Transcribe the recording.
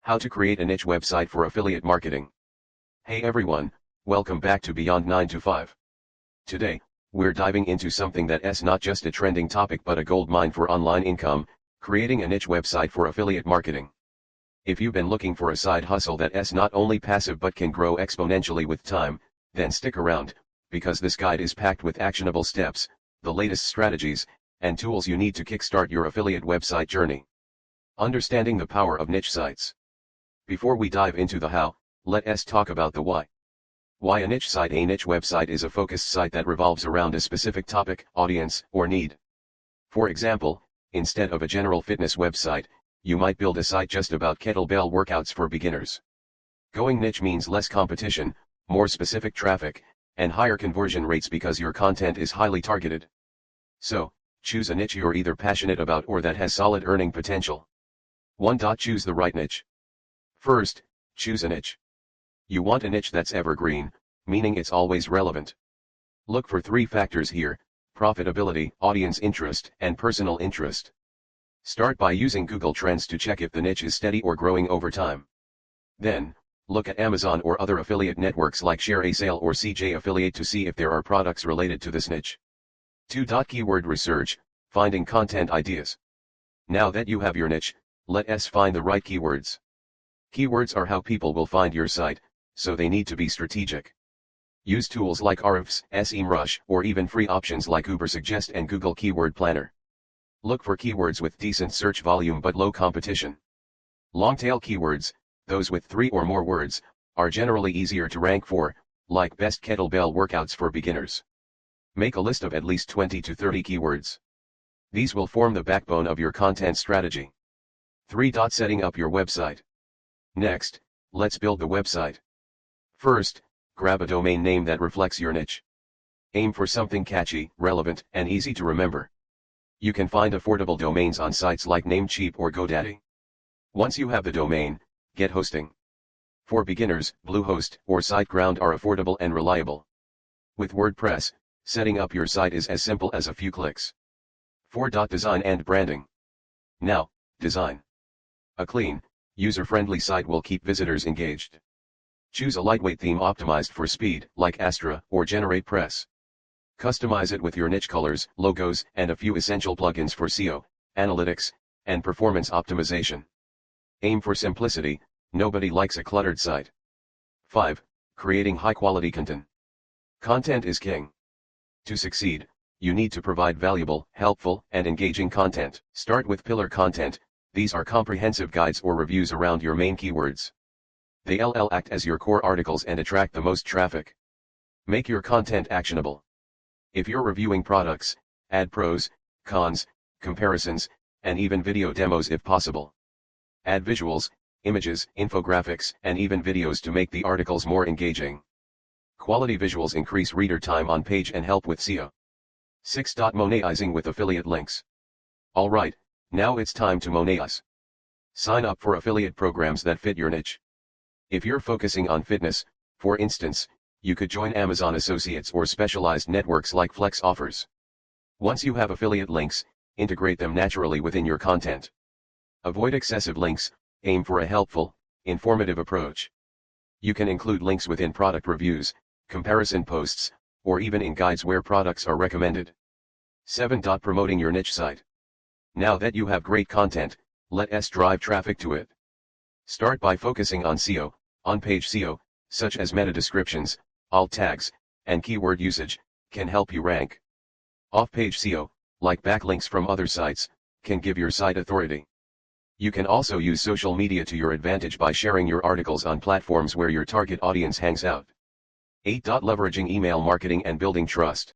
How to create a niche website for affiliate marketing. Hey everyone, welcome back to Beyond 9 to 5. Today, we're diving into something that's not just a trending topic but a goldmine for online income, creating a niche website for affiliate marketing. If you've been looking for a side hustle that's not only passive but can grow exponentially with time, then stick around, because this guide is packed with actionable steps, the latest strategies, and tools you need to kickstart your affiliate website journey. Understanding the power of niche sites. Before we dive into the how, let's talk about the why. Why a niche site? A niche website is a focused site that revolves around a specific topic, audience, or need. For example, instead of a general fitness website, you might build a site just about kettlebell workouts for beginners. Going niche means less competition, more specific traffic, and higher conversion rates because your content is highly targeted. So, choose a niche you're either passionate about or that has solid earning potential. 1. Choose the right niche. First, choose a niche. You want a niche that's evergreen, meaning it's always relevant. Look for 3 factors here: profitability, audience interest, and personal interest. Start by using Google Trends to check if the niche is steady or growing over time. Then, look at Amazon or other affiliate networks like Share a Sale or CJ Affiliate to see if there are products related to this niche. 2. Keyword research, finding content ideas. Now that you have your niche, let's find the right keywords. Keywords are how people will find your site, so they need to be strategic. Use tools like Ahrefs, SEMrush, or even free options like Ubersuggest and Google Keyword Planner. Look for keywords with decent search volume but low competition. Long-tail keywords, those with 3 or more words, are generally easier to rank for, like best kettlebell workouts for beginners. Make a list of at least 20 to 30 keywords. These will form the backbone of your content strategy. 3. Setting up your website. Next, let's build the website. First, grab a domain name that reflects your niche. Aim for something catchy, relevant, and easy to remember. You can find affordable domains on sites like Namecheap or GoDaddy. Once you have the domain, get hosting. For beginners, Bluehost or SiteGround are affordable and reliable. With WordPress, setting up your site is as simple as a few clicks. 4. Design and branding. Now, design. A clean, user-friendly site will keep visitors engaged. Choose a lightweight theme optimized for speed, like Astra or GeneratePress. Customize it with your niche colors, logos, and a few essential plugins for SEO, analytics, and performance optimization. Aim for simplicity, nobody likes a cluttered site. 5. Creating high-quality content. Content is king. To succeed, you need to provide valuable, helpful, and engaging content. Start with pillar content. These are comprehensive guides or reviews around your main keywords. They'll act as your core articles and attract the most traffic. Make your content actionable. If you're reviewing products, add pros, cons, comparisons, and even video demos if possible. Add visuals, images, infographics, and even videos to make the articles more engaging. Quality visuals increase reader time on page and help with SEO. 6. Monetizing with affiliate links. Alright, now it's time to monetize. Sign up for affiliate programs that fit your niche. If you're focusing on fitness, for instance, you could join Amazon Associates or specialized networks like Flex offers. Once you have affiliate links, integrate them naturally within your content. Avoid excessive links, aim for a helpful, informative approach. You can include links within product reviews, comparison posts, or even in guides where products are recommended. 7. Promoting your niche site. Now that you have great content, let's drive traffic to it. Start by focusing on SEO, on-page SEO, such as meta descriptions, alt tags, and keyword usage, can help you rank. Off-page SEO, like backlinks from other sites, can give your site authority. You can also use social media to your advantage by sharing your articles on platforms where your target audience hangs out. 8. Leveraging email marketing and building trust.